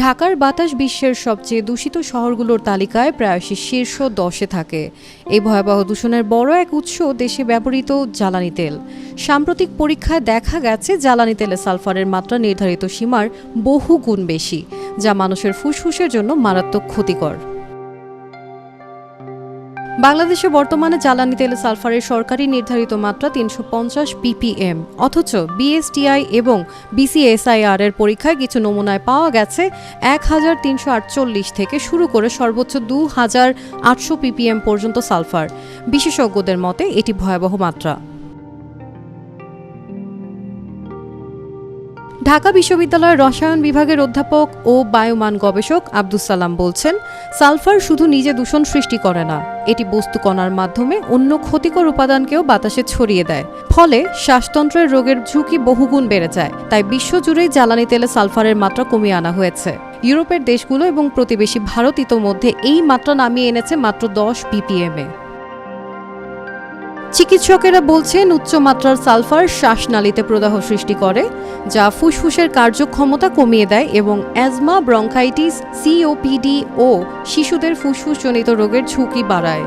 ঢাকার বাতাস বিশ্বের সবচেয়ে দূষিত শহরগুলোর তালিকায় প্রায়শই শীর্ষ 10-এ থাকে। এই ভয়াবহ দূষণের বড় এক উৎস দেশে ব্যবহৃত জ্বালানি তেল। সাম্প্রতিক পরীক্ষায় দেখা গেছে জ্বালানি তেলে সালফারের মাত্রা নির্ধারিত সীমার বহু গুণ বেশি, যা মানুষের ফুসফুসের জন্য মারাত্মক ক্ষতিকর। বাংলাদেশে বর্তমানে জ্বালানি তেলে সালফারের সরকারি নির্ধারিত মাত্রা 350 ppm, অথচ বিএসটিআই এবং বিসিএসআইআর এর পরীক্ষায় কিছু নমুনায় পাওয়া গেছে 1348 থেকে শুরু করে সর্বোচ্চ 2800 ppm পর্যন্ত সালফার। বিশেষজ্ঞদের মতে এটি ভয়াবহ মাত্রা। ঢাকা বিশ্ববিদ্যালয়ের রসায়ন বিভাগের অধ্যাপক ও বায়ুমান গবেষক আব্দুস সালাম বলছেন, সালফার শুধু নিজে দূষণ সৃষ্টি করে না, এটি বস্তুকণার মাধ্যমে অন্য ক্ষতিকর উপাদানকেও বাতাসে ছড়িয়ে দেয়। ফলে শ্বাসতন্ত্রের রোগের ঝুঁকি বহুগুণ বেড়ে যায়। তাই বিশ্বজুড়েই জ্বালানি তেলে সালফারের মাত্রা কমিয়ে আনা হয়েছে। ইউরোপের দেশগুলো এবং প্রতিবেশী ভারত ইতোমধ্যে এই মাত্রা নামিয়ে এনেছে মাত্র 10 ppm-এ। চিকিৎসকেরা বলছেন, উচ্চমাত্রার সালফার শ্বাসনালীতে প্রদাহ সৃষ্টি করে, যা ফুসফুসের কার্যক্ষমতা কমিয়ে দেয় এবং অ্যাজমা, ব্রঙ্কাইটিস, সিওপিডি ও শিশুদের ফুসফুসজনিত রোগের ঝুঁকি বাড়ায়।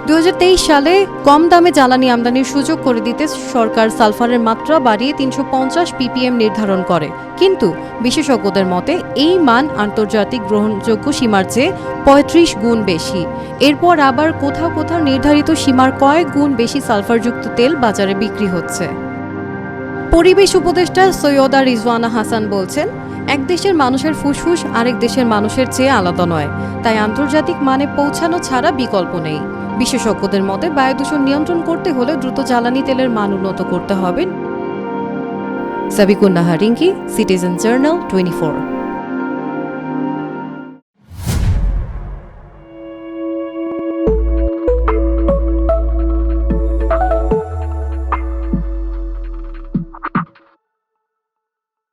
2023 সালে কম দামে জ্বালানি আমদানির সুযোগ করে দিতে সরকার সালফারের মাত্রা বাড়িয়ে 350 ppm নির্ধারণ করে। কিন্তু বিশেষজ্ঞদের মতে এই মান আন্তর্জাতিক গ্রহণযোগ্য সীমার চেয়ে 35 গুণ বেশি। এরপর আবার কোথাও কোথাও নির্ধারিত সীমার কয়েক গুণ বেশি সালফারযুক্ত তেল বাজারে বিক্রি হচ্ছে। পরিবেশ উপদেষ্টা সৈয়দা রিজওয়ানা হাসান বলছেন, এক দেশের মানুষের ফুসফুস আরেক দেশের মানুষের চেয়ে আলাদা নয়, তাই আন্তর্জাতিক মানে পৌঁছানো ছাড়া বিকল্প নেই। বিশেষজ্ঞদের মতে বায়ু দূষণ নিয়ন্ত্রণ করতে হলে দ্রুত জ্বালানি তেলের মান উন্নত করতে হবে। Sabikun Nahar Rinki, citizen journal 24।